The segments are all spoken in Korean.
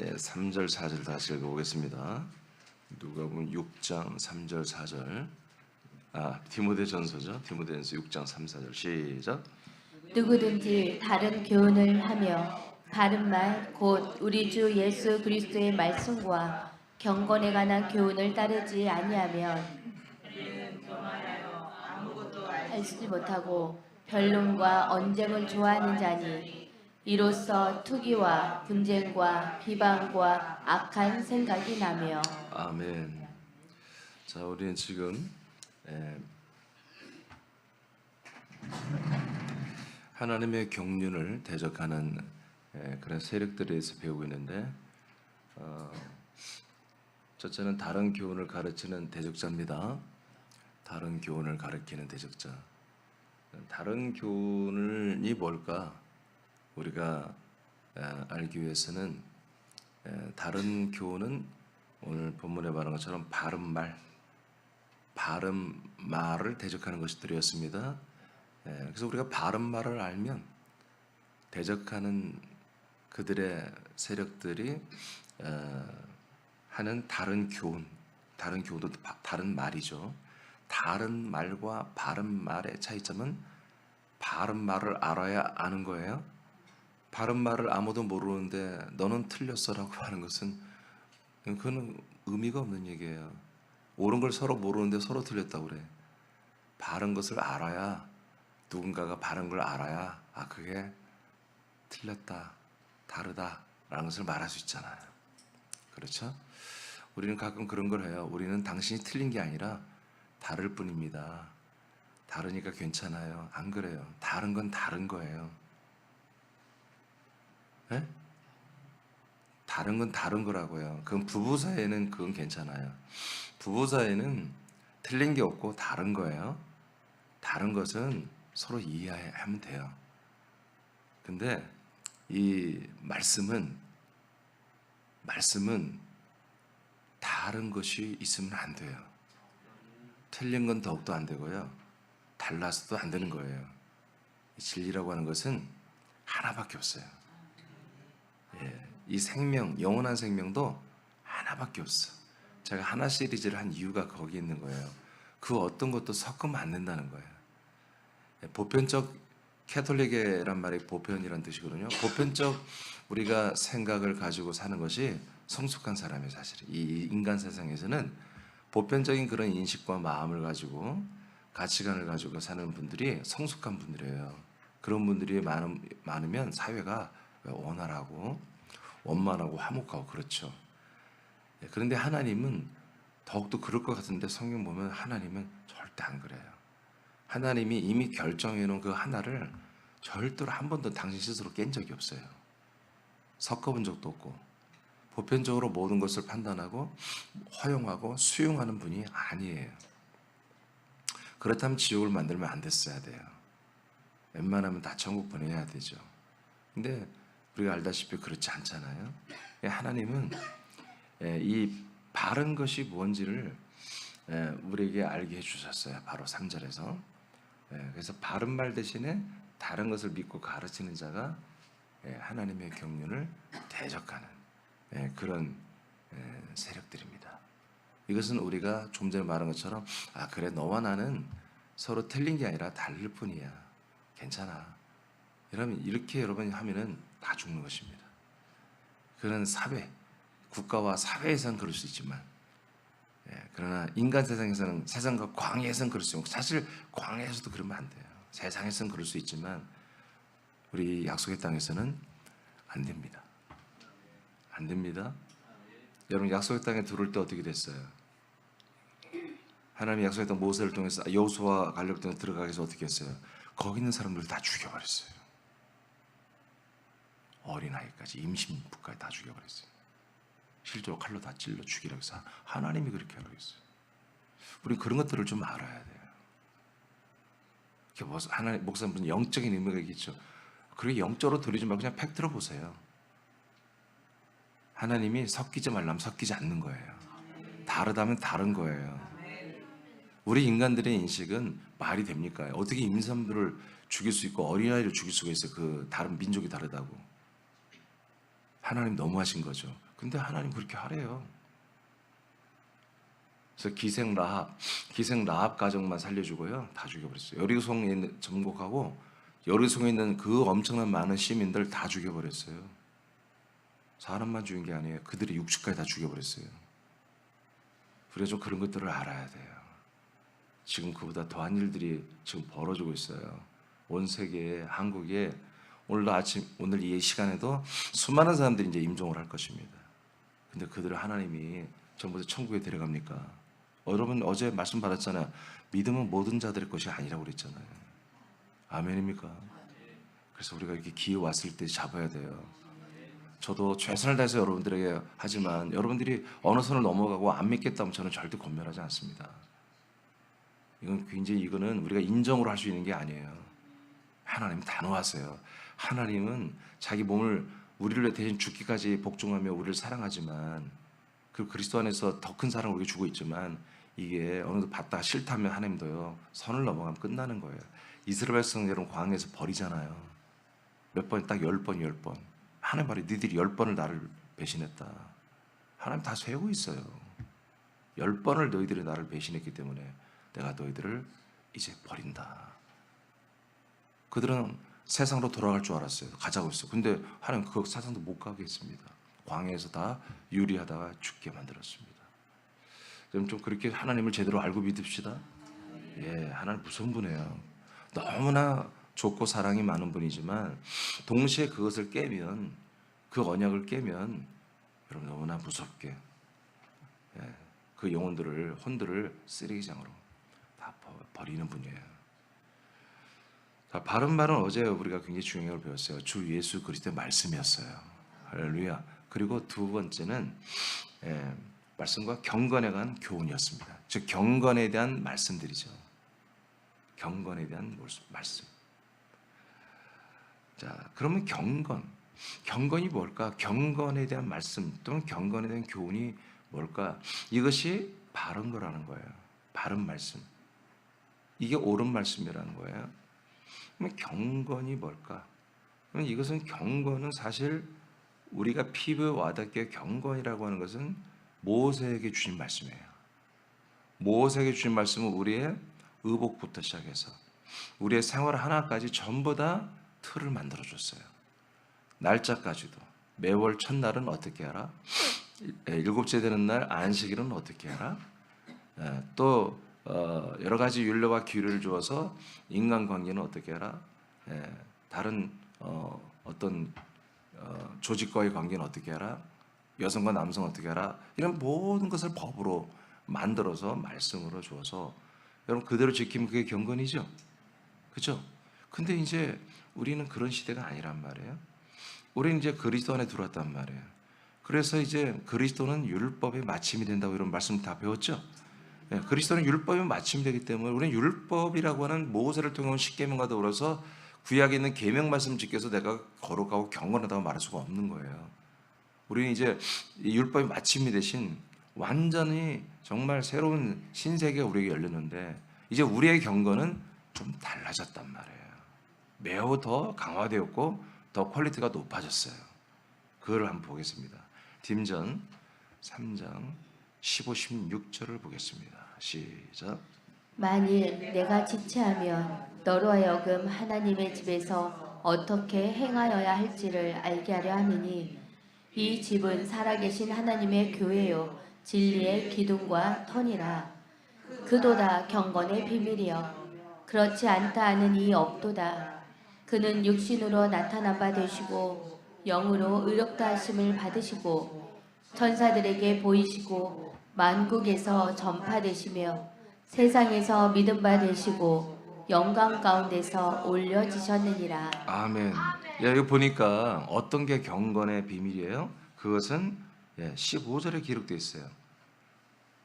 3절 4절 다시 읽어보겠습니다. 누가복음 6장 3절 4절. 디모데전서죠. 디모데전서 6장 3, 4절 시작. 누구든지 다른 교훈을 하며 바른 말 곧 우리 주 예수 그리스도의 말씀과 경건에 관한 교훈을 따르지 아니하면 알지 못하고 변론과 언쟁을 좋아하는 자니 이로써 투기와 분쟁과 비방과 악한 생각이 나며. 아멘. 자, 우리는 지금 하나님의 경륜을 대적하는 그런 세력들에 대해서 배우고 있는데, 첫째는 다른 교훈을 가르치는 대적자입니다. 다른 교훈을 가르치는 대적자. 다른 교훈이 뭘까? 우리가 알기 위해서는 다른 교훈은 오늘 본문에 말한 것처럼 바른 말을 대적하는 것들이었습니다. 그래서 우리가 바른 말을 알면 대적하는 그들의 세력들이 하는 다른 교훈도 다른 말이죠. 다른 말과 바른 말의 차이점은 바른 말을 알아야 아는 거예요. 바른 말을 아무도 모르는데 너는 틀렸어라고 하는 것은 그건 의미가 없는 얘기예요. 옳은 걸 서로 모르는데 서로 틀렸다고 그래. 바른 것을 알아야, 누군가가 바른 걸 알아야 그게 틀렸다, 다르다라는 것을 말할 수 있잖아요. 그렇죠? 우리는 가끔 그런 걸 해요. 우리는 당신이 틀린 게 아니라 다를 뿐입니다. 다르니까 괜찮아요. 안 그래요. 다른 건 다른 거예요. 네? 다른 건 다른 거라고요. 그건 부부 사이에는 그건 괜찮아요. 부부 사이에는 틀린 게 없고 다른 거예요. 다른 것은 서로 이해하면 돼요. 근데 이 말씀은 다른 것이 있으면 안 돼요. 틀린 건 더욱더 안 되고요. 달라서도 안 되는 거예요. 진리라고 하는 것은 하나밖에 없어요. 이 생명, 영원한 생명도 하나밖에 없어. 제가 하나 시리즈를 한 이유가 거기 있는 거예요. 그 어떤 것도 섞으면 안 된다는 거예요. 보편적 캐톨릭이란 말이 보편이란 뜻이거든요. 보편적 우리가 생각을 가지고 사는 것이 성숙한 사람이에요. 사실 이 인간 세상에서는 보편적인 그런 인식과 마음을 가지고 가치관을 가지고 사는 분들이 성숙한 분들이에요. 그런 분들이 많으면 사회가 원활하고 원만하고 화목하고 그렇죠. 그런데 하나님은 더욱더 그럴 것 같은데 성경 보면 하나님은 절대 안 그래요. 하나님이 이미 결정해 놓은 그 하나를 절대로 한 번도 당신 스스로 깬 적이 없어요. 섞어본 적도 없고 보편적으로 모든 것을 판단하고 허용하고 수용하는 분이 아니에요. 그렇다면 지옥을 만들면 안 됐어야 돼요. 웬만하면 다 천국 보내야 되죠. 근데 우리가 알다시피 그렇지 않잖아요. 하나님은 이 바른 것이 뭔지를 우리에게 알게 해주셨어요. 바로 3절에서. 그래서 바른 말 대신에 다른 것을 믿고 가르치는 자가 하나님의 경륜을 대적하는 그런 세력들입니다. 이것은 우리가 좀 전에 말한 것처럼 그래 너와 나는 서로 틀린 게 아니라 다를 뿐이야. 괜찮아. 여러분 이렇게 여러분이 하면은 다 죽는 것입니다. 그런 사회, 국가와 사회에서는 그럴 수 있지만 그러나 인간 세상에서는 세상과 광야에서는 그럴 수 없고 사실 광야에서도 그러면 안 돼요. 세상에서는 그럴 수 있지만 우리 약속의 땅에서는 안 됩니다. 안 됩니다. 여러분 약속의 땅에 들어올 때 어떻게 됐어요? 하나님이 약속의 땅 모세를 통해서 여호수아 갈렙을 통해서 들어가게 해서 어떻게 했어요? 거기 있는 사람들을 다 죽여버렸어요. 어린아이까지 임신부까지 다 죽여버렸어요. 실제로 칼로 다 찔러 죽이라고 해서 하나님이 그렇게 하라고 했어요. 우리 그런 것들을 좀 알아야 돼요. 하나님 목사님 영적인 의미가 있겠죠. 그렇게 영적으로 들리지 말고 그냥 팩트로 보세요. 하나님이 섞이지 말라면 섞이지 않는 거예요. 다르다면 다른 거예요. 우리 인간들의 인식은 말이 됩니까? 어떻게 임산부를 죽일 수 있고 어린아이를 죽일 수가 있어요? 그 다른 민족이 다르다고. 하나님 너무하신 거죠. 근데 하나님 그렇게 하래요. 그래서 기생 라합 가정만 살려주고요, 다 죽여버렸어요. 여리고성에 있는 정복하고 여리고성에 있는 그 엄청난 많은 시민들 다 죽여버렸어요. 사람만 죽인 게 아니에요. 그들의 육축까지 다 죽여버렸어요. 우리가 좀 그런 것들을 알아야 돼요. 지금 그보다 더한 일들이 지금 벌어지고 있어요. 온 세계에, 한국에 오늘 이 시간에도 수많은 사람들이 이제 임종을 할 것입니다. 근데 그들을 하나님이 전부 다 천국에 데려갑니까? 여러분 어제 말씀 받았잖아요. 믿음은 모든 자들의 것이 아니라고 그랬잖아요. 아멘입니까? 그래서 우리가 이렇게 기회 왔을 때 잡아야 돼요. 저도 최선을 다해서 여러분들에게 하지만 여러분들이 어느 선을 넘어가고 안 믿겠다면 저는 절대 권면하지 않습니다. 이거는 우리가 인정으로 할 수 있는 게 아니에요. 하나님 단호하세요. 하나님은 자기 몸을 우리를 위해 대신 죽기까지 복종하며 우리를 사랑하지만 그 그리스도 안에서 더 큰 사랑을 우리에게 주고 있지만 이게 어느 정도 받다가 싫다면 하나님도요 선을 넘어가면 끝나는 거예요. 이스라엘 백성 여러분 광야에서 버리잖아요. 몇 번? 딱 10번. 하나님 말이 너희들이 10번을 나를 배신했다. 하나님 다 세우고 있어요. 10번을 너희들이 나를 배신했기 때문에 내가 너희들을 이제 버린다. 그들은 세상으로 돌아갈 줄 알았어요. 가자고 했어요. 근데 하나님 그 세상도 못 가게 했습니다. 광야에서 다 유리하다가 죽게 만들었습니다. 좀 그렇게 하나님을 제대로 알고 믿읍시다. 예, 하나님 무서운 분이에요. 너무나 좋고 사랑이 많은 분이지만 동시에 그것을 깨면, 그 언약을 깨면 여러분 너무나 무섭게 그 혼들을 쓰레기장으로 다 버리는 분이에요. 자, 바른 말은 어제 우리가 굉장히 중요한 걸 배웠어요. 주 예수 그리스도의 말씀이었어요. 할렐루야. 그리고 두 번째는 말씀과 경건에 관한 교훈이었습니다. 즉 경건에 대한 말씀들이죠. 경건에 대한 말씀. 자, 그러면 경건이 뭘까? 경건에 대한 말씀 또는 경건에 대한 교훈이 뭘까? 이것이 바른 거라는 거예요. 바른 말씀. 이게 옳은 말씀이라는 거예요. 그러면 경건이 뭘까? 그러면 이것은 경건은 사실 우리가 피부에 와닿게 경건이라고 하는 것은 모세에게 주신 말씀이에요. 모세에게 주신 말씀은 우리의 의복부터 시작해서 우리의 생활 하나까지 전부 다 틀을 만들어줬어요. 날짜까지도 매월 첫날은 어떻게 하라? 일곱째 되는 날 안식일은 어떻게 하라? 또 여러 가지 율례와 규례를 주어서 인간관계는 어떻게 하라? 다른 어떤 조직과의 관계는 어떻게 하라? 여성과 남성은 어떻게 하라? 이런 모든 것을 법으로 만들어서 말씀으로 주어서 여러분 그대로 지키면 그게 경건이죠. 그렇죠? 근데 이제 우리는 그런 시대가 아니란 말이에요. 우리는 이제 그리스도 안에 들어왔단 말이에요. 그래서 이제 그리스도는 율법의 마침이 된다고 이런 말씀 다 배웠죠. 그리스도는 율법의 마침이 되기 때문에 우리는 율법이라고 하는 모세를 통해 온 십계명과 더불어서 구약에 있는 계명 말씀 지켜서 내가 거룩하고 경건하다고 말할 수가 없는 거예요. 우리는 이제 이 율법의 마침이 대신 완전히 정말 새로운 신세계가 우리에게 열렸는데 이제 우리의 경건은 좀 달라졌단 말이에요. 매우 더 강화되었고 더 퀄리티가 높아졌어요. 그걸 한번 보겠습니다. 딤전 3장 15, 16절을 보겠습니다. 시작. 만일 내가 지체하면 너로 하여금 하나님의 집에서 어떻게 행하여야 할지를 알게 하려 하느니 이 집은 살아계신 하나님의 교회요 진리의 기둥과 터니라. 그도다 경건의 비밀이여 그렇지 않다 하는 이 없도다. 그는 육신으로 나타난 바 되시고 영으로 의롭다 하심을 받으시고 천사들에게 보이시고 만국에서 전파되시며 세상에서 믿음 바 되시고 영광 가운데서 올려지셨느니라. 아멘. 여기 보니까 어떤 게 경건의 비밀이에요? 그것은 15절에 기록되어 있어요.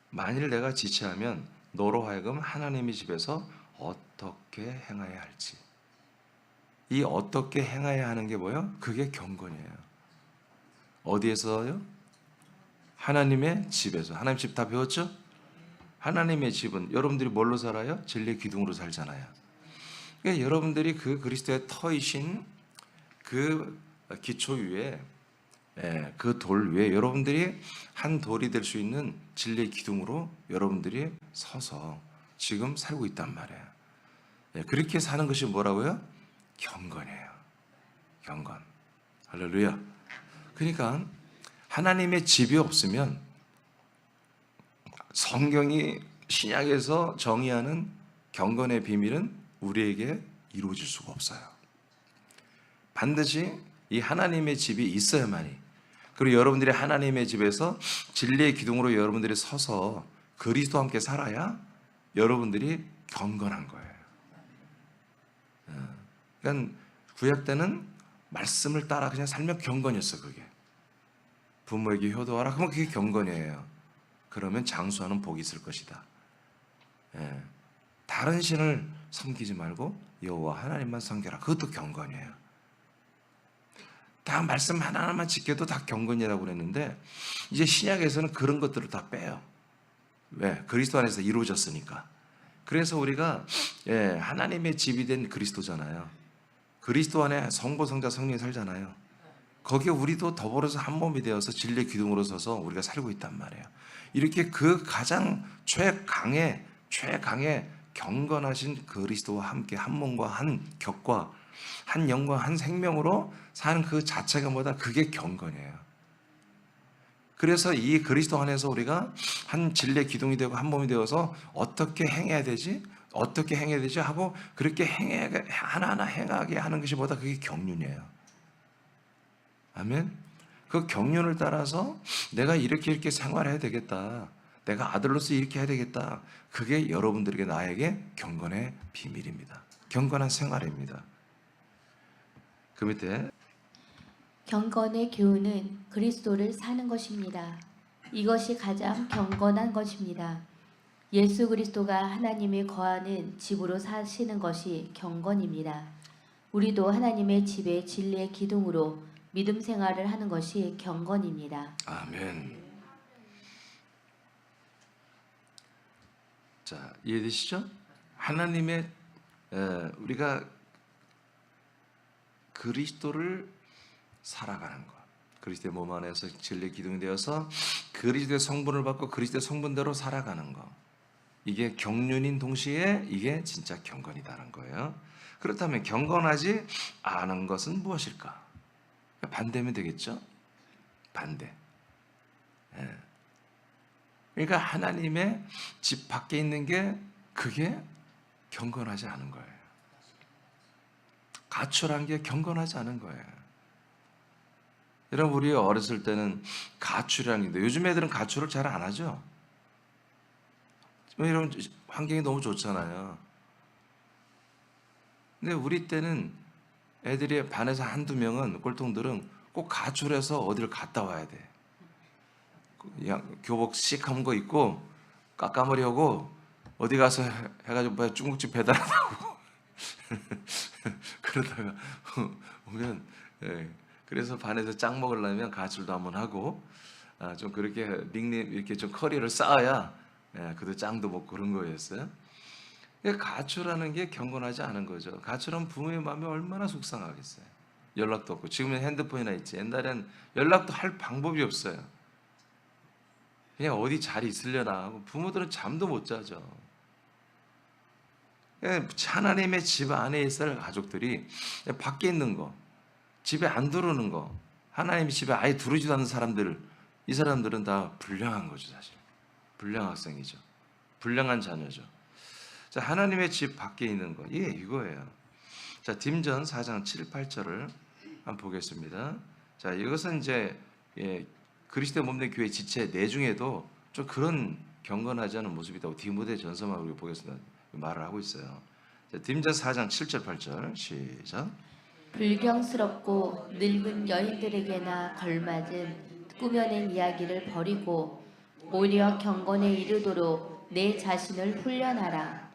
만일 내가 지체하면 너로 하여금 하나님의 집에서 어떻게 행해야 할지. 이 어떻게 행해야 하는 게 뭐예요? 그게 경건이에요. 어디에서요? 하나님의 집에서. 하나님 집 다 배웠죠? 하나님의 집은 여러분들이 뭘로 살아요? 진리의 기둥으로 살잖아요. 그러니까 여러분들이 그 그리스도의 터이신 그 기초 위에 그 돌 위에 여러분들이 한 돌이 될 수 있는 진리의 기둥으로 여러분들이 서서 지금 살고 있단 말이에요. 그렇게 사는 것이 뭐라고요? 경건이에요. 경건. 할렐루야. 그러니까 하나님의 집이 없으면 성경이 신약에서 정의하는 경건의 비밀은 우리에게 이루어질 수가 없어요. 반드시 이 하나님의 집이 있어야만이, 그리고 여러분들이 하나님의 집에서 진리의 기둥으로 여러분들이 서서 그리스도와 함께 살아야 여러분들이 경건한 거예요. 그러니까 구약 때는 말씀을 따라 그냥 살면 경건이었어. 그게 부모에게 효도하라 그러면 그게 경건이에요. 그러면 장수하는 복이 있을 것이다. 다른 신을 섬기지 말고 여호와 하나님만 섬겨라. 그것도 경건이에요. 다 말씀 하나하나만 지켜도 다 경건이라고 그랬는데 이제 신약에서는 그런 것들을 다 빼요. 왜? 그리스도 안에서 이루어졌으니까. 그래서 우리가 하나님의 집이 된 그리스도잖아요. 그리스도 안에 성부, 성자, 성령이 살잖아요. 거기에 우리도 더불어서 한 몸이 되어서 진리의 기둥으로 서서 우리가 살고 있단 말이에요. 이렇게 그 가장 최강의 경건하신 그리스도와 함께 한 몸과 한 격과 한 영과 한 생명으로 사는 그 자체가 뭐다? 그게 경건이에요. 그래서 이 그리스도 안에서 우리가 한 진리의 기둥이 되고 한 몸이 되어서 어떻게 행해야 되지? 어떻게 행해야 되지? 하고 그렇게 하나하나 행하게 하는 것이 뭐다? 그게 경륜이에요. 아멘. 그 경륜을 따라서 내가 이렇게 생활해야 되겠다. 내가 아들로서 이렇게 해야 되겠다. 그게 여러분들에게 나에게 경건의 비밀입니다. 경건한 생활입니다. 그 밑에 경건의 교훈은 그리스도를 사는 것입니다. 이것이 가장 경건한 것입니다. 예수 그리스도가 하나님이 거하는 집으로 사시는 것이 경건입니다. 우리도 하나님의 집의 진리의 기둥으로 믿음 생활을 하는 것이 경건입니다. 아멘. 자, 이해되시죠? 하나님의 우리가 그리스도를 살아가는 것, 그리스도의 몸 안에서 진리의 기둥이 되어서 그리스도의 성분을 받고 그리스도의 성분대로 살아가는 것, 이게 경륜인 동시에 이게 진짜 경건이다는 거예요. 그렇다면 경건하지 않은 것은 무엇일까? 반대면 되겠죠? 반대. 그러니까 하나님의 집 밖에 있는 게 그게 경건하지 않은 거예요. 가출한 게 경건하지 않은 거예요. 여러분, 우리 어렸을 때는 가출이라는 게, 요즘 애들은 가출을 잘 안 하죠. 이런 환경이 너무 좋잖아요. 근데 우리 때는 애들이 반에서 한두 명은 꼴통들은 꼭 가출해서 어디를 갔다 와야 돼. 교복 씩한 거 입고 까까머리 하고 어디 가서 해가지고 중국집 배달하고 그러다가 오면 그래서 반에서 짱 먹으려면 가출도 한번 하고 좀 그렇게 닉네임 이렇게 좀 커리어를 쌓아야 그도 짱도 먹고 그런 거였어요. 가출하는 게 경건하지 않은 거죠. 가출하면 부모의 마음이 얼마나 속상하겠어요. 연락도 없고 지금은 핸드폰이나 있지. 옛날엔 연락도 할 방법이 없어요. 그냥 어디 잘 있으려나 하고 부모들은 잠도 못 자죠. 하나님의 집 안에 있을 가족들이 밖에 있는 거, 집에 안 들어오는 거, 하나님의 집에 아예 들어오지도 않는 사람들, 이 사람들은 다 불량한 거죠. 사실 불량 학생이죠. 불량한 자녀죠. 자, 하나님의 집 밖에 있는 거, 이거예요. 자, 딤전 4장 7, 8절을 한번 보겠습니다. 자, 이것은 이제 그리스도의 몸된 교회 지체 내중에도 좀 그런 경건하지 않은 모습이 있다고 디모데 전서만 우리가 보겠습니다. 말을 하고 있어요. 자, 딤전 4장 7절 8절 시작. 불경스럽고 늙은 여인들에게나 걸맞은 꾸며낸 이야기를 버리고 오히려 경건에 이르도록 내 자신을 훈련하라.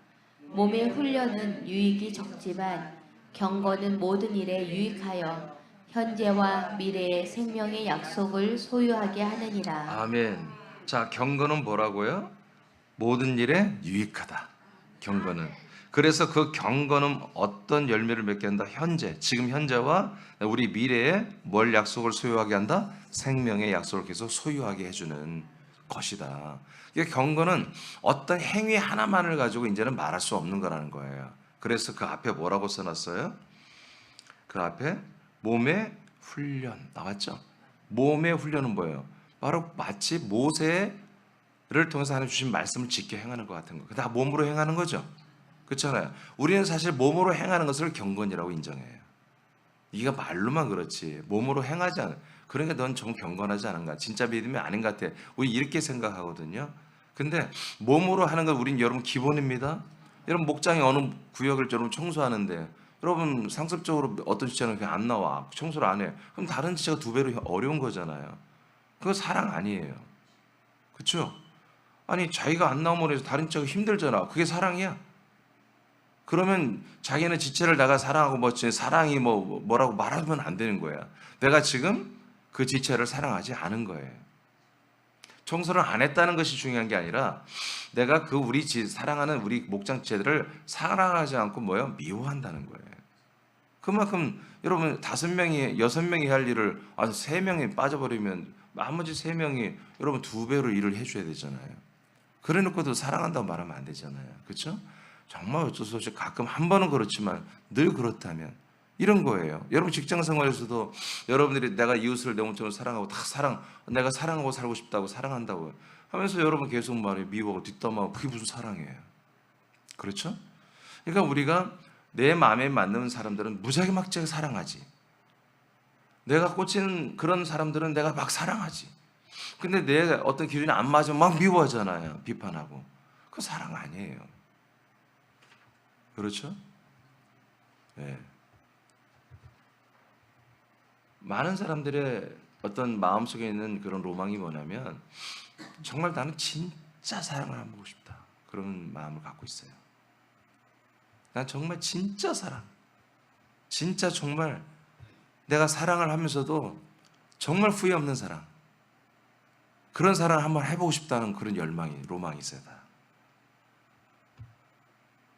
몸의 훈련은 유익이 적지만 경건은 모든 일에 유익하여 현재와 미래의 생명의 약속을 소유하게 하느니라. 아멘. 자, 경건은 뭐라고요? 모든 일에 유익하다. 경건은. 그래서 그 경건은 어떤 열매를 맺게 한다? 현재, 지금 현재와 우리 미래에 뭘 약속을 소유하게 한다? 생명의 약속을 계속 소유하게 해주는 것이다. 그러니까 경건은 어떤 행위 하나만을 가지고 이제는 말할 수 없는 거라는 거예요. 그래서 그 앞에 뭐라고 써놨어요? 그 앞에 몸의 훈련 나왔죠? 몸의 훈련은 뭐예요? 바로 마치 모세를 통해서 하나님 주신 말씀을 지켜 행하는 것 같은 거. 다 몸으로 행하는 거죠. 그렇잖아요. 우리는 사실 몸으로 행하는 것을 경건이라고 인정해요. 네가 말로만 그렇지 몸으로 행하지 않아. 그러니까 넌 좀 경건하지 않은가? 진짜 믿음이 아닌 것 같아. 우리 이렇게 생각하거든요. 근데 몸으로 하는 건 우린 여러분 기본입니다. 여러분 목장에 어느 구역을 여러분 청소하는데 여러분 상습적으로 어떤 지체는 그냥 안 나와. 청소를 안 해. 그럼 다른 지체가 두 배로 어려운 거잖아요. 그거 사랑 아니에요. 그렇죠? 아니 자기가 안 나오면 해서 다른 지체가 힘들잖아. 그게 사랑이야? 그러면 자기는 지체를 내가 사랑하고 사랑이 뭐라고 말하면 안 되는 거야. 내가 지금 그 지체를 사랑하지 않은 거예요. 청소를 안 했다는 것이 중요한 게 아니라 내가 그 우리 사랑하는 우리 목장 지체들을 사랑하지 않고 미워한다는 거예요. 그만큼 여러분 5명이 6명이 할 일을 3명이 빠져버리면 나머지 3명이 여러분 2배로 일을 해줘야 되잖아요. 그래놓고도 사랑한다고 말하면 안 되잖아요. 그렇죠? 정말 어쩔 수 없이 가끔 한 번은 그렇지만 늘 그렇다면 이런 거예요. 여러분 직장 생활에서도 여러분들이 내가 이웃을 내 몸처럼 사랑하고 내가 사랑하고 살고 싶다고 사랑한다고 하면서 여러분 계속 말해 미워하고 뒷담화하고 그게 무슨 사랑이에요. 그렇죠? 그러니까 우리가 내 마음에 맞는 사람들은 무지하게 사랑하지. 내가 꽂히는 그런 사람들은 내가 막 사랑하지. 근데 내 어떤 기준이 안 맞으면 막 미워하잖아요. 비판하고. 그거 사랑 아니에요. 그렇죠? 네. 많은 사람들의 어떤 마음속에 있는 그런 로망이 뭐냐면 정말 나는 진짜 사랑을 하고 싶다. 그런 마음을 갖고 있어요. 난 정말 진짜 사랑. 진짜 정말 내가 사랑을 하면서도 정말 후회 없는 사랑. 그런 사랑을 한번 해보고 싶다는 그런 로망이 있어요. 다.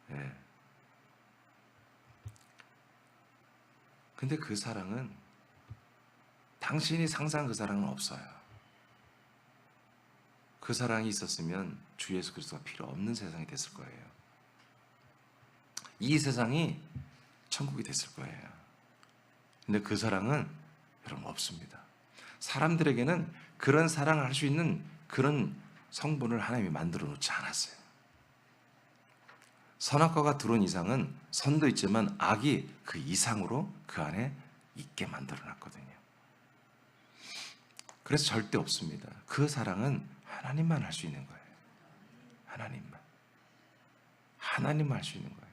네. 근데 그 사랑은 당신이 상상한 그 사랑은 없어요. 그 사랑이 있었으면 주 예수 그리스도가 필요 없는 세상이 됐을 거예요. 이 세상이 천국이 됐을 거예요. 근데 그 사랑은 여러분 없습니다. 사람들에게는 그런 사랑을 할 수 있는 그런 성분을 하나님이 만들어 놓지 않았어요. 선악과가 들어온 이상은 선도 있지만 악이 그 이상으로 그 안에 있게 만들어 놨거든요. 그래서 절대 없습니다. 그 사랑은 하나님만 할 수 있는 거예요. 하나님만 할 수 있는 거예요.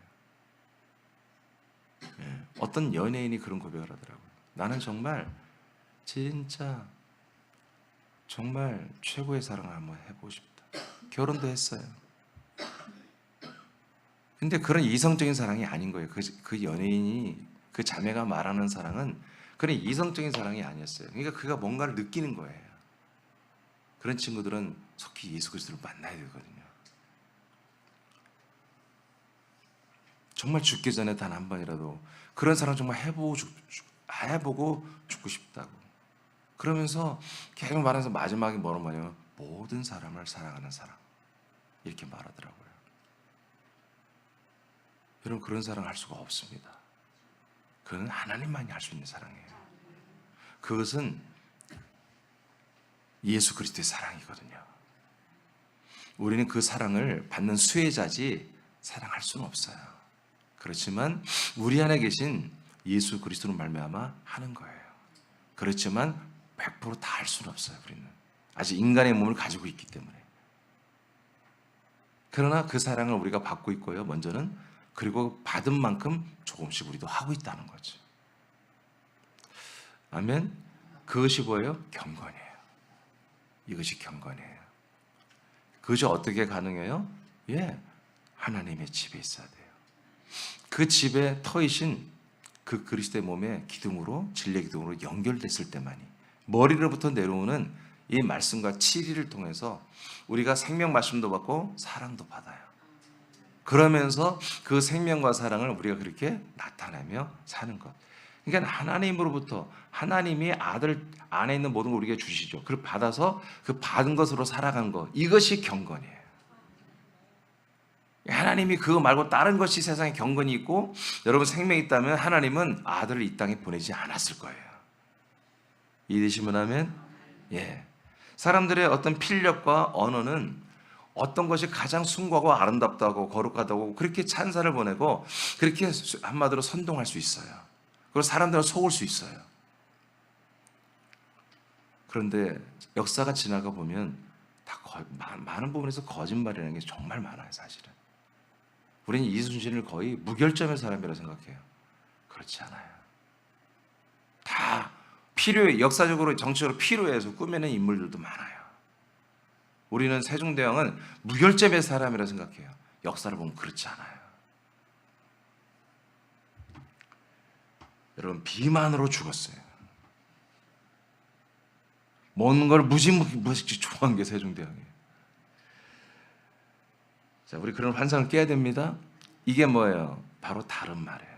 예. 어떤 연예인이 그런 고백을 하더라고요. 나는 정말 진짜 정말 최고의 사랑을 한번 해보고 싶다. 결혼도 했어요. 근데 그런 이성적인 사랑이 아닌 거예요. 그 연예인이 그 자매가 말하는 사랑은 그런 이성적인 사랑이 아니었어요. 그러니까 그가 뭔가를 느끼는 거예요. 그런 친구들은 속히 예수 그리스도를 만나야 되거든요. 정말 죽기 전에 단 한 번이라도 그런 사랑 정말 해보고 죽고 싶다고. 그러면서 계속 말하면서 마지막에 뭐라고 말해요? 모든 사람을 사랑하는 사랑. 이렇게 말하더라고요. 여러분 그런 사랑 할 수가 없습니다. 그건 하나님만이 할 수 있는 사랑이에요. 그것은 예수 그리스도의 사랑이거든요. 우리는 그 사랑을 받는 수혜자지 사랑할 수는 없어요. 그렇지만 우리 안에 계신 예수 그리스도로 말미암아 하는 거예요. 그렇지만 100% 다 할 수는 없어요. 우리는 아직 인간의 몸을 가지고 있기 때문에. 그러나 그 사랑을 우리가 받고 있고요. 먼저는 그리고 받은 만큼 조금씩 우리도 하고 있다는 거죠. 아멘. 그것이 뭐예요? 경건이에요. 이것이 경건이에요. 그것이 어떻게 가능해요? 하나님의 집에 있어야 돼요. 그 집에 터이신 그 그리스도의 몸의 기둥으로 진리의 기둥으로 연결됐을 때만이 머리로부터 내려오는 이 말씀과 치리를 통해서 우리가 생명 말씀도 받고 사랑도 받아요. 그러면서 그 생명과 사랑을 우리가 그렇게 나타내며 사는 것. 그러니까 하나님으로부터 하나님이 아들 안에 있는 모든 걸 우리에게 주시죠. 그걸 받아서 그 받은 것으로 살아간 것. 이것이 경건이에요. 하나님이 그거 말고 다른 것이 세상에 경건이 있고 여러분 생명이 있다면 하나님은 아들을 이 땅에 보내지 않았을 거예요. 이해되시면 하면? 예. 사람들의 어떤 필력과 언어는 어떤 것이 가장 숭고하고 아름답다고 거룩하다고 그렇게 찬사를 보내고 그렇게 한마디로 선동할 수 있어요. 그리고 사람들은 속을 수 있어요. 그런데 역사가 지나가 보면 다 많은 부분에서 거짓말이라는 게 정말 많아요, 사실은. 우리는 이순신을 거의 무결점의 사람이라고 생각해요. 그렇지 않아요. 다 필요해, 역사적으로 정치적으로 필요해서 꾸며낸 인물들도 많아요. 우리는 세종대왕은 무결점의 사람이라고 생각해요. 역사를 보면 그렇지 않아요. 여러분 비만으로 죽었어요. 먹는 걸 무지무지 좋아한 게 세종대왕이에요. 자, 우리 그런 환상을 깨야 됩니다. 이게 뭐예요? 바로 다른 말이에요.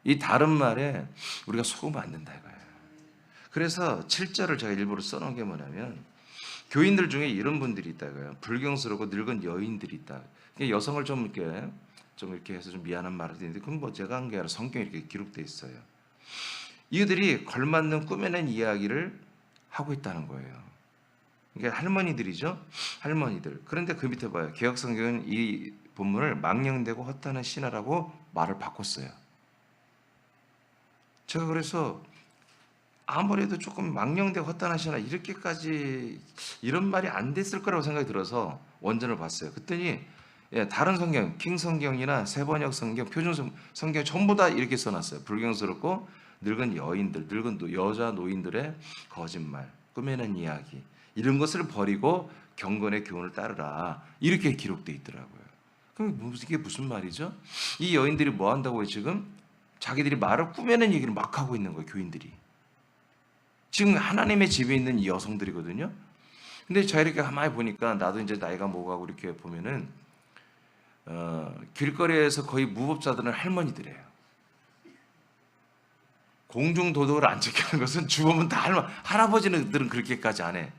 이 다른 말에 우리가 속으면 안 된다 이거예요. 그래서 7절을 제가 일부러 써놓은 게 뭐냐면 교인들 중에 이런 분들이 있다 이거예요. 불경스럽고 늙은 여인들이 있다. 여성을 좀 이렇게 해서 좀 미안한 말을 드리는데 그건 뭐 제가 한 게 아니라 성경에 이렇게 기록돼 있어요. 이들이 걸맞는 꾸며낸 이야기를 하고 있다는 거예요. 이게 할머니들이죠. 할머니들. 그런데 그 밑에 봐요. 개혁성경은 이 본문을 망령되고 헛되는 신화라고 말을 바꿨어요. 제가 그래서 아무래도 조금 망령되고 헛되는 신화 이렇게까지 이런 말이 안 됐을 거라고 생각이 들어서 원전을 봤어요. 그랬더니 다른 성경, 킹 성경이나 세번역 성경, 표준 성경 전부 다 이렇게 써놨어요. 불경스럽고 늙은 여인들, 늙은 여자 노인들의 거짓말, 꾸며낸 이야기 이런 것을 버리고 경건의 교훈을 따르라 이렇게 기록돼 있더라고요. 그럼 이게 무슨 말이죠? 이 여인들이 뭐 한다고요 지금? 자기들이 말을 꾸며낸 얘기를 막 하고 있는 거예요. 교인들이. 지금 하나님의 집에 있는 이 여성들이거든요. 근데 제가 이렇게 가만히 보니까 나도 이제 나이가 먹어가고 이렇게 보면은 길거리에서 거의 무법자들은 할머니들이에요. 공중도덕을 안 지키는 것은 죽으면 다 할아버지들은 그렇게까지 안 해.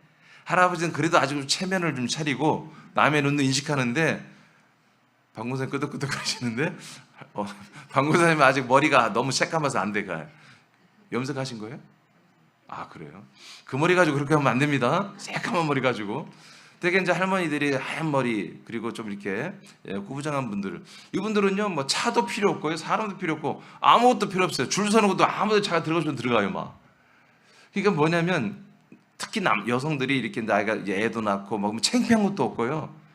할아버지는 그래도 아직 체면을 좀 차리고 남의 눈도 인식하는데 방구사님 끄덕끄덕 하시는데 방구사님은 아직 머리가 너무 새까마서 안 돼가요. 염색하신 거예요? 아 그래요? 그 머리 가지고 그렇게 하면 안 됩니다. 새까만 머리 가지고 되게 이제 할머니들이 하얀 머리 그리고 좀 이렇게 구부정한 분들 이분들은요 뭐 차도 필요 없고요 사람도 필요 없고 아무것도 필요 없어요. 줄 서는 것도 아무도 차가 들어가시면 들어가요 막. 그러니까 뭐냐면 특히 여성들이 이렇게 나이가 이제 애도 낳고 뭐 창피한 것도 없고요.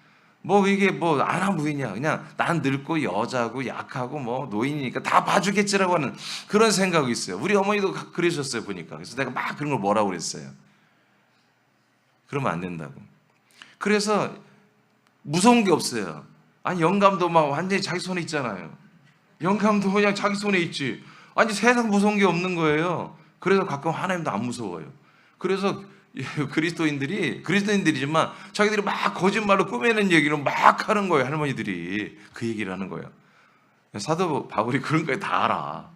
뭐 이게 뭐 안하무이냐 그냥 난 늙고 여자고 약하고 뭐 노인이니까 다 봐주겠지라고 하는 그런 생각이 있어요. 우리 어머니도 그러셨어요 보니까. 그래서 내가 막 그런 걸 뭐라고 그랬어요. 그러면 안 된다고. 그래서 무서운 게 없어요. 아니 영감도 막 완전히 자기 손에 있잖아요. 영감도 그냥 자기 손에 있지. 아니 세상 무서운 게 없는 거예요. 그래서 가끔 하나님도 안 무서워요. 그래서 그리스도인들이지만 자기들이 막 거짓말로 꾸며낸 얘기를 막 하는 거예요. 할머니들이 그 얘기를 하는 거예요. 사도 바울이 그런 거 다 알아.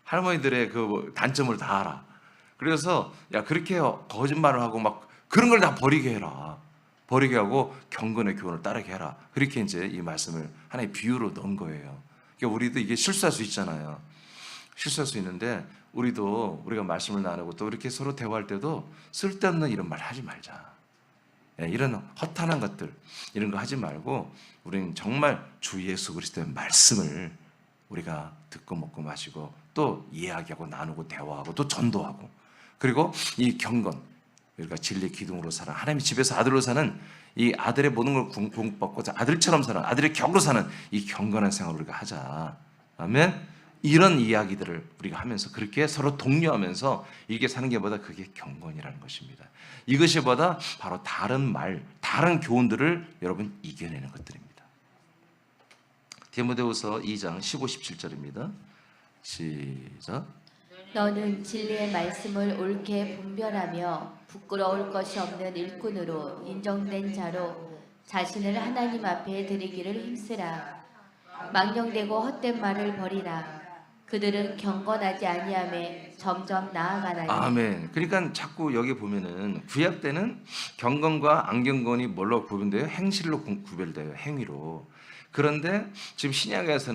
할머니들의 그 단점을 다 알아. 그래서 야 그렇게 거짓말을 하고 막 그런 걸 다 버리게 해라. 버리게 하고 경건의 교훈을 따르게 해라. 그렇게 이제 이 말씀을 하나의 비유로 넣은 거예요. 그러니까 우리도 이게 실수할 수 있잖아요. 실수할 수 있는데 우리가 말씀을 나누고 또 이렇게 서로 대화할 때도 쓸데없는 이런 말 하지 말자. 이런 허탄한 것들 이런 거 하지 말고 우리는 정말 주 예수 그리스도의 말씀을 우리가 듣고 먹고 마시고 또 이야기하고 나누고 대화하고 또 전도하고 그리고 이 경건 우리가 진리 기둥으로 사는 하나님의 집에서 아들로 사는 이 아들의 모든 걸 공급받고 아들처럼 사는 아들의 격으로 사는 이 경건한 생활을 우리가 하자. 아멘. 이런 이야기들을 우리가 하면서 그렇게 서로 독려하면서 이게 사는 게 보다 그게 경건이라는 것입니다. 이것이 보다 바로 다른 말, 다른 교훈들을 여러분 이겨내는 것들입니다. 디모데후서 2장 15, 17절입니다. 시작. 너는 진리의 말씀을 옳게 분별하며 부끄러울 것이 없는 일꾼으로 인정된 자로 자신을 하나님 앞에 드리기를 힘쓰라. 망령되고 헛된 말을 버리라. 그들은 경건하지 아니하며 점점 나아가나니. 아멘. 그러니까 자꾸 여기 보면은 구약 때는 경건과 안경건이 뭘로 구분돼요? 행실로 구별돼요. 행위로. 그런데 지금 신약에서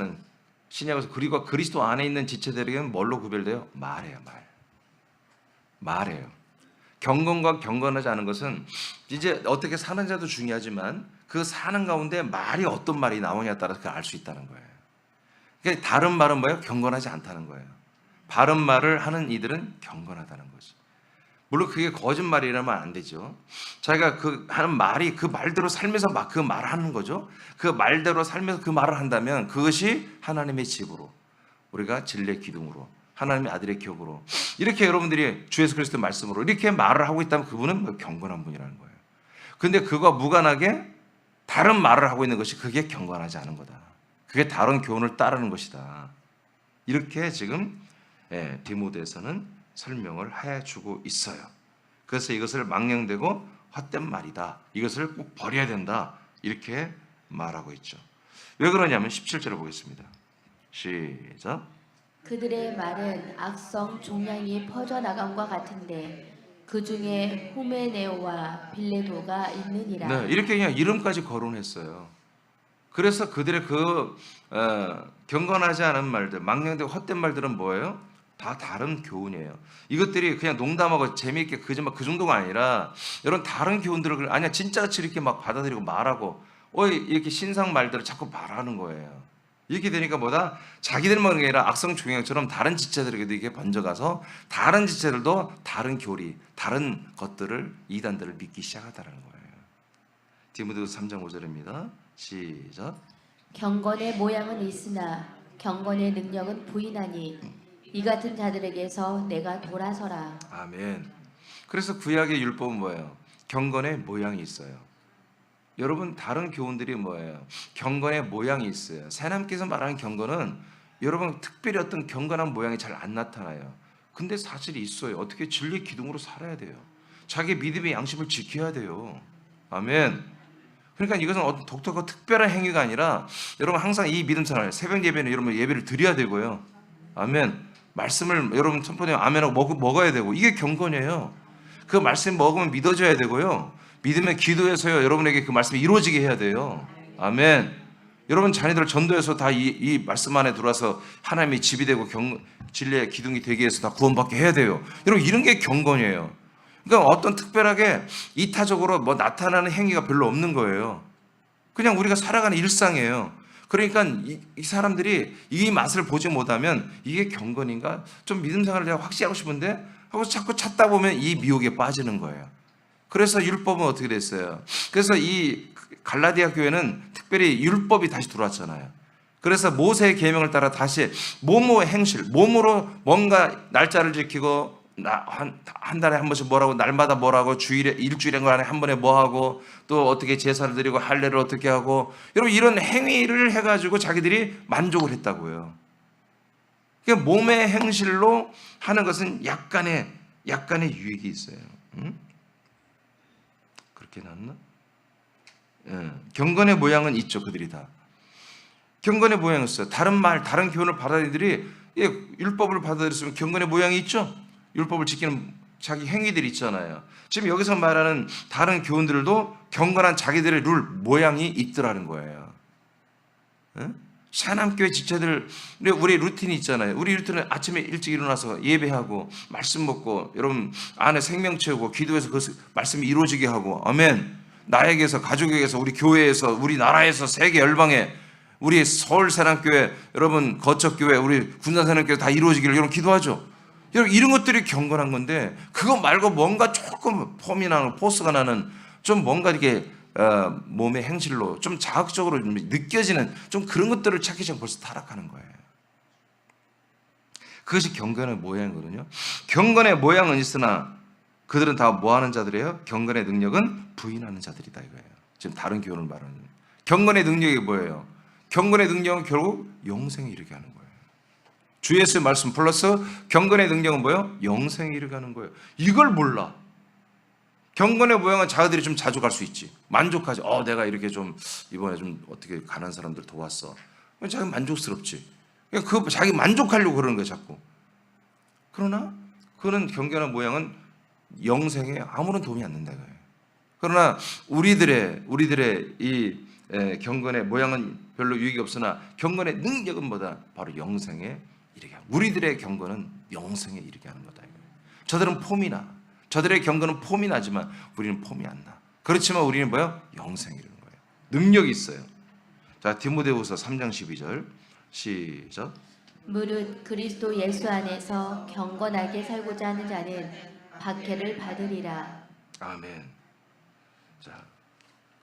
그리고 그리스도 안에 있는 지체들에게는 뭘로 구별돼요? 말이에요. 말이에요. 경건과 경건하지 않은 것은 이제 어떻게 사는 자도 중요하지만 그 사는 가운데 말이 어떤 말이 나오냐에 따라서 그걸 알 수 있다는 거예요. 그러니까 다른 말은 뭐예요? 경건하지 않다는 거예요. 바른 말을 하는 이들은 경건하다는 거죠. 물론 그게 거짓말이라면 안 되죠. 자기가 그 하는 말이 그 말대로 살면서 막 그 말을 하는 거죠. 그 말대로 살면서 그 말을 한다면 그것이 하나님의 집으로, 우리가 진리의 기둥으로, 하나님의 아들의 기업으로, 이렇게 여러분들이 주 예수 그리스도의 말씀으로 이렇게 말을 하고 있다면 그분은 경건한 분이라는 거예요. 근데 그거와 무관하게 다른 말을 하고 있는 것이 그게 경건하지 않은 거다. 그게 다른 교훈을 따르는 것이다. 이렇게 지금 디모데에서는 설명을 해주고 있어요. 그래서 이것을 망령되고 헛된 말이다. 이것을 꼭 버려야 된다. 이렇게 말하고 있죠. 왜 그러냐면 17절을 보겠습니다. 시작. 그들의 말은 악성 종양이 퍼져나감과 같은데 그 중에 후메네오와 빌레도가 있느니라. 네, 이렇게 그냥 이름까지 거론했어요. 그래서 그들의 경건하지 않은 말들, 망령되고 헛된 말들은 뭐예요? 다 다른 교훈이에요. 이것들이 그냥 농담하고 재미있게 그 정도가 아니라 여러분 다른 교훈들을 아니야 진짜같이 이렇게 막 받아들이고 말하고 이렇게 신상 말들을 자꾸 말하는 거예요. 이렇게 되니까 뭐다? 자기들만 아니라 악성 종양처럼 다른 지체들에게도 이게 번져가서 다른 지체들도 다른 교리, 다른 것들을 이단들을 믿기 시작하다는 거예요. 디모데후서 3장 5절입니다. 시작. 경건의 모양은 있으나 경건의 능력은 부인하니 이 같은 자들에게서 내가 돌아서라. 아멘. 그래서 구약의 율법은 뭐예요? 경건의 모양이 있어요. 여러분 다른 교훈들이 뭐예요? 경건의 모양이 있어요. 새하나님께서 말하는 경건은 여러분 특별히 어떤 경건한 모양이 잘 안 나타나요. 근데 사실이 있어요. 어떻게 진리의 기둥으로 살아야 돼요. 자기 믿음의 양심을 지켜야 돼요. 아멘. 그러니까 이것은 어떤 독특하고 특별한 행위가 아니라 여러분 항상 이 믿음 생활, 새벽 예배는 여러분 예배를 드려야 되고요. 아멘. 말씀을 여러분 선포되면 아멘하고 먹어야 되고 이게 경건이에요. 그 말씀 먹으면 믿어져야 되고요. 믿으면 기도해서요 여러분에게 그 말씀이 이루어지게 해야 돼요. 아멘. 여러분 자녀들 전도해서 다 이 말씀 안에 들어와서 하나님의 집이 되고 진리의 기둥이 되게 해서 다 구원받게 해야 돼요. 여러분 이런 게 경건이에요. 그러니까 어떤 특별하게 이타적으로 뭐 나타나는 행위가 별로 없는 거예요. 그냥 우리가 살아가는 일상이에요. 그러니까 이 사람들이 이 맛을 보지 못하면 이게 경건인가? 좀 믿음 생활을 내가 확실히 하고 싶은데 하고 자꾸 찾다 보면 이 미혹에 빠지는 거예요. 그래서 율법은 어떻게 됐어요? 그래서 이 갈라디아 교회는 특별히 율법이 다시 들어왔잖아요. 그래서 모세의 계명을 따라 다시 몸의 행실, 몸으로 뭔가 날짜를 지키고 한 달에 한 번씩 뭐라고 날마다 뭐라고 일주일에 한 번에 뭐하고 또 어떻게 제사를 드리고 할례를 어떻게 하고 여러분 이런 행위를 해가지고 자기들이 만족을 했다고요. 그러니까 몸의 행실로 하는 것은 약간의 유익이 있어요. 응? 그렇게 나왔나? 경건의 모양은 있죠. 그들이 다 경건의 모양이 있어요. 다른 교훈을 받아들이들이 율법을 받아들였으면 경건의 모양이 있죠. 율법을 지키는 자기 행위들이 있잖아요. 지금 여기서 말하는 다른 교훈들도 경건한 자기들의 룰, 모양이 있더라는 거예요. 새하나님교회 지체들 우리 루틴이 있잖아요. 우리 루틴은 아침에 일찍 일어나서 예배하고 말씀 먹고 여러분 안에 생명 채우고 기도해서 그 말씀이 이루어지게 하고 아멘. 나에게서 가족에게서 우리 교회에서 우리 나라에서 세계 열방에 우리 서울 새하나님교회 여러분 거처교회 우리 군산 새하나님교회 다 이루어지기를 여러분 기도하죠. 여러분 이런 것들이 경건한 건데 그거 말고 뭔가 조금 폼이 나는 포스가 나는 좀 뭔가 이렇게 몸의 행실로 좀 자극적으로 느껴지는 좀 그런 것들을 찾기 시작하면 벌써 타락하는 거예요. 그것이 경건의 모양이거든요. 경건의 모양은 있으나 그들은 다 뭐하는 자들이에요? 경건의 능력은 부인하는 자들이다 이거예요. 지금 다른 교훈을 말하는 경건의 능력이 뭐예요? 경건의 능력은 결국 영생에 이르게 하는 거예요. 주 예수의 말씀 플러스 경건의 능력은 뭐예요? 영생에 이르게 하는 거예요. 이걸 몰라. 경건의 모양은 자기들이 좀 자주 갈 수 있지. 만족하지. 내가 이렇게 좀 이번에 좀 어떻게 가난한 사람들 도왔어. 자기 만족스럽지. 그 자기 만족하려고 그러는 거야 자꾸. 그러나 그런 경건한 모양은 영생에 아무런 도움이 안 된다 이거예요. 그러나 우리들의 이 경건의 모양은 별로 유익이 없으나 경건의 능력은 뭐다? 바로 영생에 이르게 하는. 우리들의 경건은 영생에 이르게 하는 거다 이거예요. 저들은 폼이 나. 저들의 경건은 폼이 나지만 우리는 폼이 안 나. 그렇지만 우리는 뭐야? 영생에 이르는 거예요. 능력이 있어요. 자, 디모데후서 3장 12절 시작. 무릇 그리스도 예수 안에서 경건하게 살고자 하는 자는 박해를 받으리라. 아멘. 자,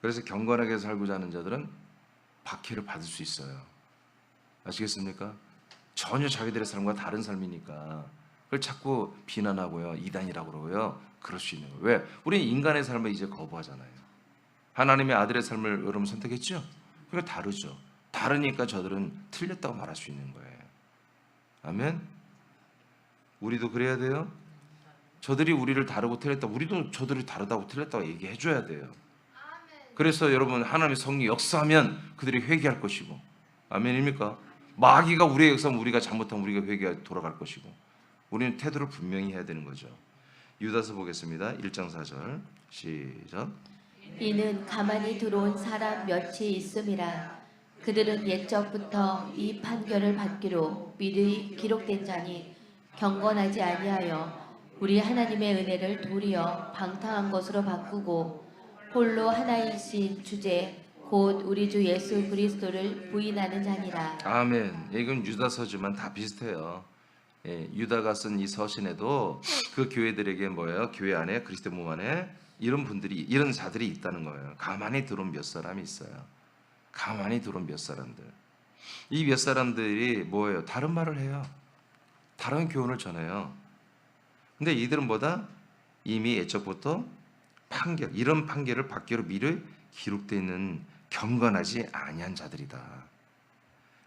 그래서 경건하게 살고자 하는 자들은 박해를 받을 수 있어요. 아시겠습니까? 전혀 자기들의 삶과 다른 삶이니까 그걸 자꾸 비난하고요, 이단이라고 그러고요. 그럴 수 있는 거예요. 왜? 우리는 인간의 삶을 이제 거부하잖아요. 하나님의 아들의 삶을 여러분 선택했죠? 그게 다르죠. 다르니까 저들은 틀렸다고 말할 수 있는 거예요. 아멘. 우리도 그래야 돼요. 저들이 우리를 다르고 틀렸다, 우리도 저들이 다르다고 틀렸다고 얘기해 줘야 돼요. 그래서 여러분 하나님의 성령이 역사하면 그들이 회개할 것이고, 아멘입니까? 마귀가 우리의 역사하면 우리가 잘못하면 우리가 회개해 돌아갈 것이고, 우리는 태도를 분명히 해야 되는 거죠. 유다서 보겠습니다. 1장 4절 시작. 이는 가만히 들어온 사람 몇이 있음이라. 그들은 옛적부터 이 판결을 받기로 미리 기록된 자니 경건하지 아니하여 우리 하나님의 은혜를 도리어 방탕한 것으로 바꾸고 홀로 하나이신 주제 곧 우리 주 예수 그리스도를 부인하는 자니라. 아멘. 이건 유다서지만 다 비슷해요. 유다가 쓴 이 서신에도 그 교회들에게 뭐예요? 교회 안에 그리스도 몸 안에 이런 분들이, 이런 자들이 있다는 거예요. 가만히 들어온 몇 사람이 있어요. 가만히 들어온 몇 사람들. 이 몇 사람들이 뭐예요? 다른 말을 해요. 다른 교훈을 전해요. 근데 이들은 뭐다? 이미 애초부터 판결, 이런 판결을 받기로 미리 기록되어 있는 경건하지 아니한 자들이다.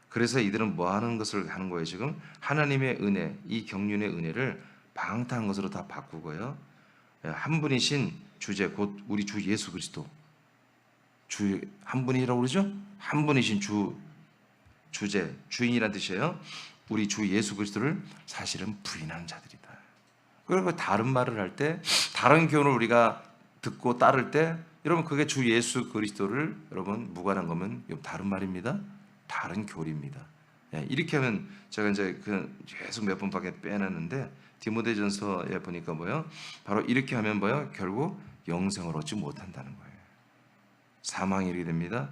그래서 이들은 뭐 하는 것을 하는 거예요? 지금 하나님의 은혜, 이 경륜의 은혜를 방탕한 것으로 다 바꾸고요. 한 분이신 주제, 곧 우리 주 예수 그리스도. 주 한 분이라고 그러죠? 한 분이신 주제, 주인이란 뜻이에요. 우리 주 예수 그리스도를 사실은 부인하는 자들이다. 그리고 다른 말을 할 때, 다른 교훈을 우리가 듣고 따를 때, 여러분 그게 주 예수 그리스도를 여러분 무관한 거면 다른 말입니다. 다른 교리입니다. 이렇게 하면 제가 이제 계속 몇 번밖에 빼놨는데 디모데전서에 보니까 뭐요? 바로 이렇게 하면 뭐요? 결국 영생을 얻지 못한다는 거예요. 사망이 이르게 됩니다.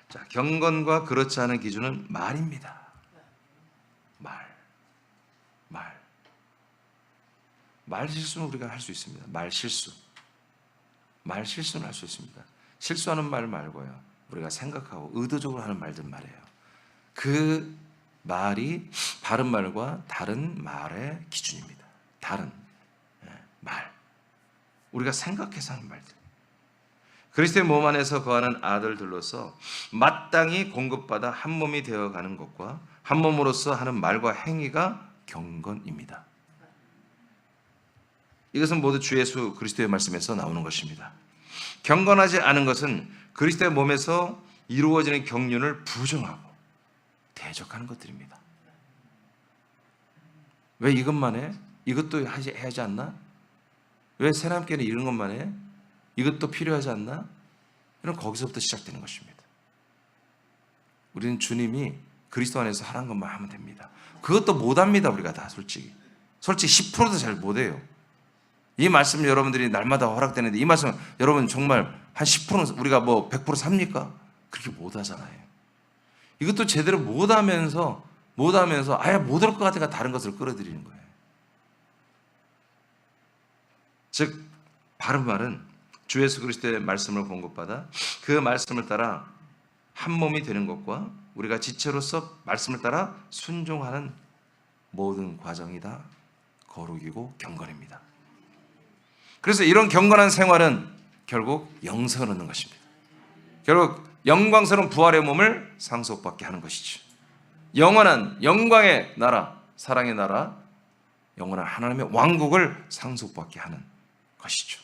자, 경건과 그렇지 않은 기준은 말입니다. 말 실수는 우리가 할 수 있습니다. 말 실수는 할 수 있습니다. 실수하는 말 말고요. 우리가 생각하고 의도적으로 하는 말들 말이에요. 그 말이 바른 말과 다른 말의 기준입니다. 다른 말. 우리가 생각해서 하는 말들. 그리스도의 몸 안에서 거하는 아들들로서 마땅히 공급받아 한 몸이 되어가는 것과 한 몸으로서 하는 말과 행위가 경건입니다. 이것은 모두 주 예수 그리스도의 말씀에서 나오는 것입니다. 경건하지 않은 것은 그리스도의 몸에서 이루어지는 경륜을 부정하고 대적하는 것들입니다. 왜 이것만 해? 이것도 해야지 않나? 왜 새남께는 이런 것만 해? 이것도 필요하지 않나? 이런 거기서부터 시작되는 것입니다. 우리는 주님이 그리스도 안에서 하라는 것만 하면 됩니다. 그것도 못합니다. 우리가 다 솔직히 10%도 잘 못해요. 이 말씀 여러분들이 날마다 허락되는데 이 말씀 여러분 정말 한 10%는 우리가 뭐 100% 삽니까? 그렇게 못하잖아요. 이것도 제대로 못하면서 아예 못할 것 같으니까 다른 것을 끌어들이는 거예요. 즉 바른 말은 주 예수 그리스도의 말씀을 공급받아 그 말씀을 따라 한 몸이 되는 것과 우리가 지체로서 말씀을 따라 순종하는 모든 과정이 다 거룩이고 경건입니다. 그래서 이런 경건한 생활은 결국 영생을 얻는 것입니다. 결국 영광스러운 부활의 몸을 상속받게 하는 것이죠. 영원한 영광의 나라, 사랑의 나라, 영원한 하나님의 왕국을 상속받게 하는 것이죠.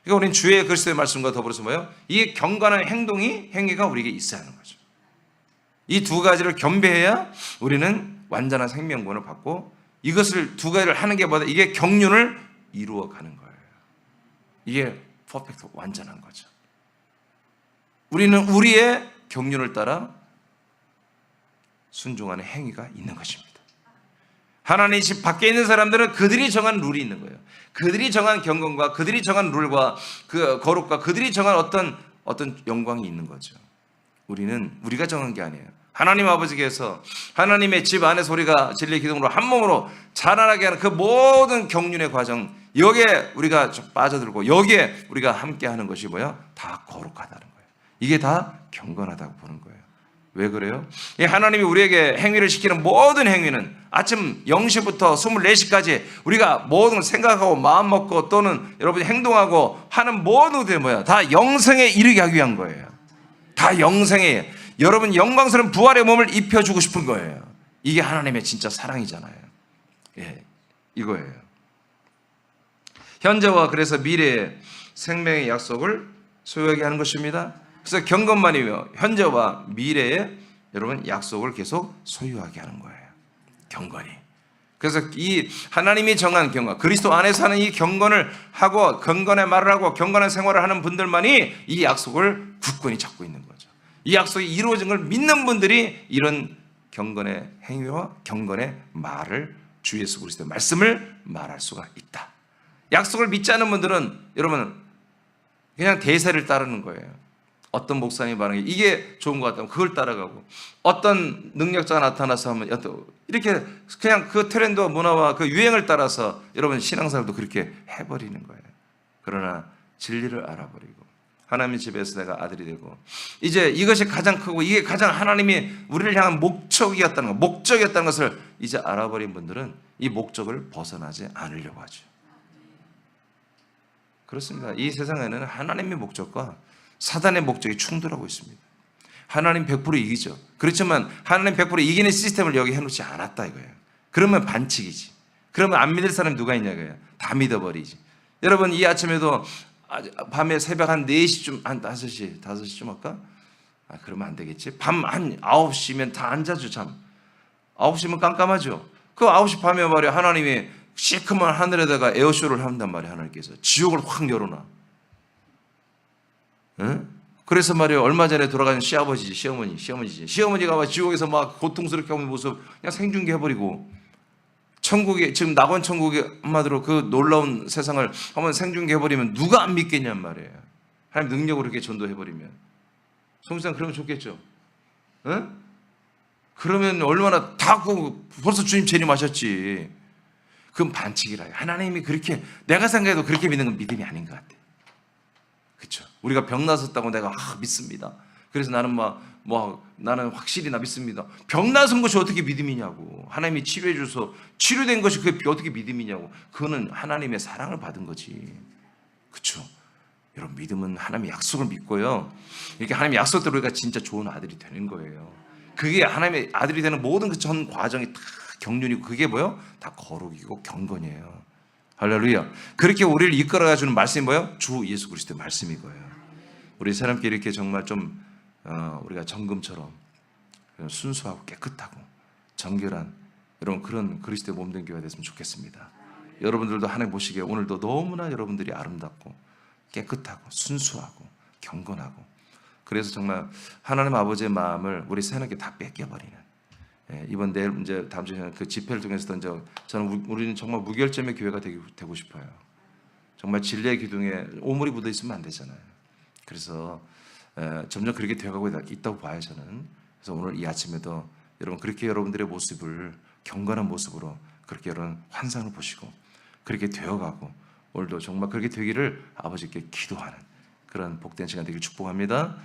그러니까 우리는 주의 그리스도의 말씀과 더불어서 뭐예요? 이 경건한 행위가 우리에게 있어야 하는 거죠. 이 두 가지를 겸비해야 우리는 완전한 생명권을 받고, 이것을 두 가지를 하는 게 뭐다? 이게 경륜을 이루어가는 거예요. 이게 퍼펙트, 완전한 거죠. 우리는 우리의 경륜을 따라 순종하는 행위가 있는 것입니다. 하나님 집 밖에 있는 사람들은 그들이 정한 룰이 있는 거예요. 그들이 정한 경건과 그들이 정한 룰과 그 거룩과 그들이 정한 어떤 영광이 있는 거죠. 우리가 정한 게 아니에요. 하나님 아버지께서 하나님의 집 안에서 우리가 진리의 기둥으로 한 몸으로 자라나게 하는 그 모든 경륜의 과정, 여기에 우리가 좀 빠져들고 여기에 우리가 함께 하는 것이 뭐야? 다 거룩하다는 거예요. 이게 다 경건하다고 보는 거예요. 왜 그래요? 이 하나님이 우리에게 행위를 시키는 모든 행위는 아침 0시부터 24시까지 우리가 모든 걸 생각하고 마음 먹고 또는 여러분이 행동하고 하는 모든 것들이 뭐야? 다 영생에 이르게 하기 위한 거예요. 다 영생에, 여러분 영광스러운 부활의 몸을 입혀주고 싶은 거예요. 이게 하나님의 진짜 사랑이잖아요. 예, 이거예요. 현재와 그래서 미래의 생명의 약속을 소유하게 하는 것입니다. 그래서 경건만이며 현재와 미래의 여러분 약속을 계속 소유하게 하는 거예요. 경건이. 그래서 이 하나님이 정한 경건, 그리스도 안에서 하는 이 경건을 하고 경건의 말을 하고 경건한 생활을 하는 분들만이 이 약속을 굳건히 잡고 있는 거죠. 이 약속이 이루어진 걸 믿는 분들이 이런 경건의 행위와 경건의 말을, 주 예수 그리스도의 말씀을 말할 수가 있다. 약속을 믿지 않는 분들은 여러분 그냥 대세를 따르는 거예요. 어떤 목사님이 말하는 게 이게 좋은 것 같다면 그걸 따라가고, 어떤 능력자가 나타나서 하면 이렇게 그냥 그 트렌드와 문화와 그 유행을 따라서 여러분 신앙생활도 그렇게 해버리는 거예요. 그러나 진리를 알아버리고 하나님의 집에서 내가 아들이 되고, 이제 이것이 가장 크고 이게 가장 하나님이 우리를 향한 목적이었다는 것을 이제 알아버린 분들은 이 목적을 벗어나지 않으려고 하죠. 그렇습니다. 이 세상에는 하나님의 목적과 사단의 목적이 충돌하고 있습니다. 하나님 100% 이기죠. 그렇지만 하나님 100% 이기는 시스템을 여기 해놓지 않았다 이거예요. 그러면 반칙이지. 그러면 안 믿을 사람이 누가 있냐 이거예요. 다 믿어버리지. 여러분 이 아침에도 밤에 새벽 한 4시쯤, 한 5시쯤 할까? 그러면 안 되겠지. 밤 한 9시면 다 안 자죠 참. 9시면 깜깜하죠. 그 9시 밤에 말이야 하나님이 시커먼 하늘에다가 에어쇼를 한단 말이야. 하나님께서 지옥을 확 열어놔. 응? 그래서 말이에요 얼마 전에 돌아가신 시어머니가 지옥에서 막 고통스럽게 하는 모습 그냥 생중계 해버리고, 천국에 지금 낙원 천국에 한마디로 그 놀라운 세상을 한번 생중계 해버리면 누가 안 믿겠냔 말이에요. 하나님 능력으로 이렇게 전도해버리면. 송수장 그러면 좋겠죠. 응? 그러면 얼마나 다 벌써 주님 재림하셨지. 그건 반칙이라. 하나님이 그렇게 내가 생각해도 그렇게 믿는 건 믿음이 아닌 것 같아. 그렇죠. 우리가 병 나섰다고 내가 믿습니다. 그래서 나는 나는 확실히 나 믿습니다. 병 나선 것이 어떻게 믿음이냐고. 하나님이 치료해 줘서 치료된 것이 그게 어떻게 믿음이냐고. 그거는 하나님의 사랑을 받은 거지. 그렇죠. 여러분 믿음은 하나님의 약속을 믿고요. 이렇게 하나님의 약속대로 우리가 진짜 좋은 아들이 되는 거예요. 그게 하나님의 아들이 되는 모든 그 전 과정이 다 경륜이고, 그게 뭐예요? 다 거룩이고 경건이에요. 할렐루야. 그렇게 우리를 이끌어가 주는 말씀이 뭐예요? 주 예수 그리스도의 말씀이 거예요. 우리 사람끼리 이렇게 정말 좀 우리가 정금처럼 순수하고 깨끗하고 정결한 여러분 그런 그리스도의 몸된 교회가 됐으면 좋겠습니다. 여러분들도 하나님 보시기에 오늘도 너무나 여러분들이 아름답고 깨끗하고 순수하고 경건하고, 그래서 정말 하나님 아버지의 마음을 우리 새롭게 다 뺏겨버리는, 이번 내일 이제 다음 주에 그 집회를 통해서 저는 우리는 정말 무결점의 교회가 되고 싶어요. 정말 진리의 기둥에 오물이 묻어 있으면 안 되잖아요. 그래서 점점 그렇게 되어가고 있다고 봐요 저는. 그래서 오늘 이 아침에도 여러분 그렇게 여러분들의 모습을 경건한 모습으로 그렇게 여러분 환상을 보시고 그렇게 되어가고, 오늘도 정말 그렇게 되기를 아버지께 기도하는 그런 복된 시간 되길 축복합니다.